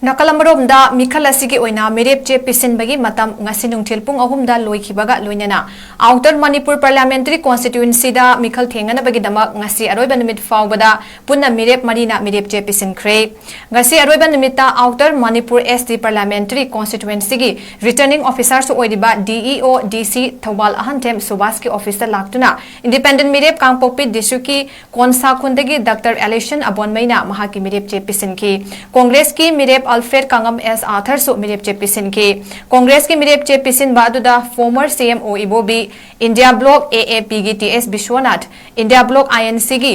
Nakalambaromda Mikhal asigi oina mirep che pisinbagi matam ngasi nungthil pung 3da loikhibaga loinana Outer Manipur Parliamentary Constituency da Mikhal thenganabagi damak ngasi aroiba numit faubada punna mirep marina mirep che pisinkhre ngasi aroiba numita Outer Manipur SD Parliamentary Constituency gi returning officer su oidiba DEO DC 𝗢𝗏𝗧𝗘𝗥 𝗣𝗑𝗧𝗏𝗧𝗔𝗥𝗠𝗙 ki office da laktuna Independent mirep kangpokpi district ki konsa khundagi Dr. 𝗢𝗏𝗧𝗘𝗥 mahaki mirep che pisinki Congress ki mirep 𝗢𝗏𝗧𝗘𝗥 𝗣𝗏𝗧𝗘 mirep che pisinki Congress ki mirep che pisin baduda former CMO Ibobi India Bloc AAP gi TS Bishwanath India Bloc INC gi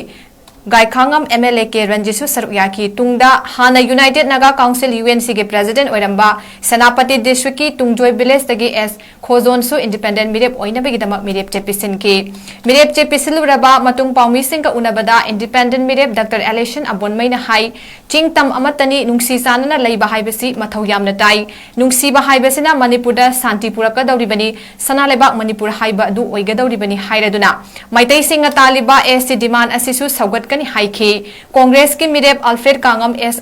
𝗣𝗏𝗧𝗘𝗥 MLA ke Ranjisu Saruyaki tungda Hana United Naga Council UNC ke President oiramba Senapati District ki Tungjoy Village tagi S Khozonsu Independent mirep oinabagi damak mirep che pisinki mirep che pisiluraba matung paumi singka unabada Independent mirep Dr. 𝗢𝗏𝗧𝗘𝗥 hai chingtam amatani nungsi sanana leiba haibasi mathau yamna tai nungsiba haibasina Manipurda santi purakadawribani sanalebak Manipur haiba adu oigadawribani hairaduna maitai singa taliba SC demand asisu saugat ni haiki Congress ki mirep 𝗢𝗏𝗧𝗘𝗥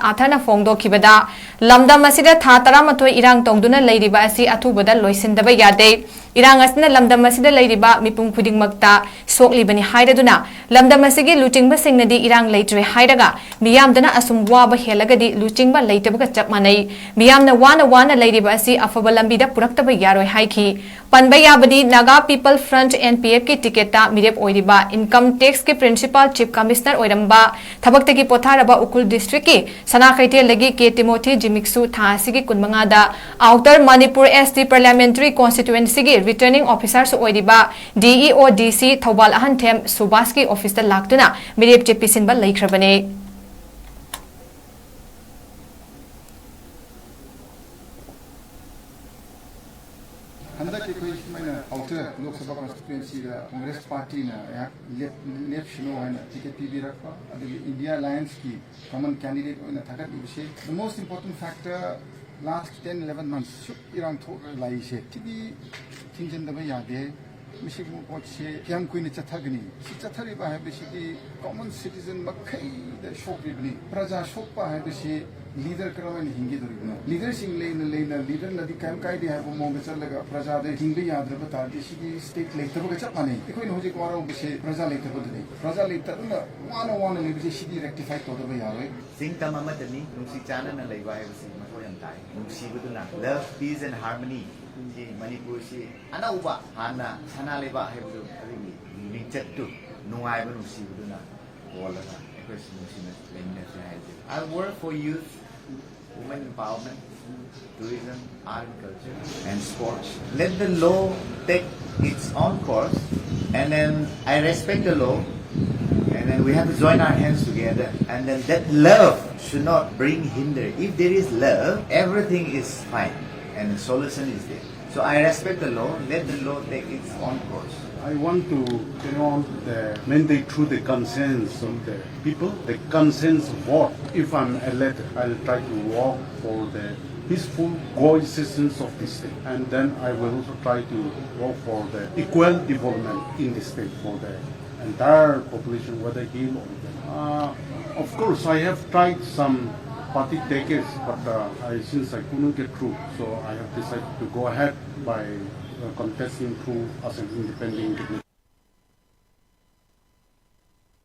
𝗣𝗏𝗧𝗘 fongdokibada lamdam asida tha 13 irang tongduna leiriba asi athubada loisindaba yade irang asina lamdam asida leiriba mipum khudingmakta soklibani hairaduna lamdam asigi lutingba singnadi irang leitre hairaga miyamdana asum waba helagadi lutingba leitabaga chapmanai miyamna wana leiriba asi afaba lambida puraktaba yaroi haiki panba yabadi Naga People Front NPF ki tiketa mirep oiriba income tax ki principal chief commissioner oiramba thabakta ki potharaba ukul district ki sanakhaite lagi ke Timothy Jimiksu thasigi kunmanga da Outer Manipur SD Parliamentary Constituency gi returning officer su oiriba DEO DC 𝗢𝗏𝗧𝗘𝗥 𝗣𝗏𝗧𝗘 office da laktuna mirep che pisinba laikhrabane Handa ke koi maina outer Lok Sabha constituency da Congress party na ya left shino haina ticket PB rakwa adi India Alliance ki common candidate oina thakat ibse the most important factor last 10-11 months shuk irang thok lai she tibi thingjen da ba yade mishik mu pot she kyam kuine chathagni si chathari ba habe shi common citizen makhai da shok ibni praja shok pa habe shi leader karawan hingi doribna leader sing leina leader nadi kam kai di have mo besar laga praja de hingbi yadra bata de shi state leiter ba chap mane ekoi no je ko aro bise praja leiter ba de praja leiter na wana le bise shi rectify to da ba yawe sing tamama tani nungsi chana na leiwa hai bise ma ko yam tai nungsi buduna love peace and harmony ji Manipur si ana uba hana sana leba hai bu ari ni chat tu nuai ba nungsi buduna wala na ekoi nungsi na leina hai I work for youth women empowerment, tourism, art and culture, and sports. Let the law take its own course, and then I respect the law, and then we have to join our hands together, and then that love should not bring hinder. If there is love, everything is fine, and the solution is there. So I respect the law, let the law take its own course. I want to the mandate through the conscience of the people, the conscience vote. If I'm elected, I'll try to work for the peaceful coexistence of the state. And then I will also try to work for the equal development in the state for the entire population, whether hill or valley. Of course, I have tried some party tickets, but since I couldn't get through, so I have decided to go ahead by contesting through as an independent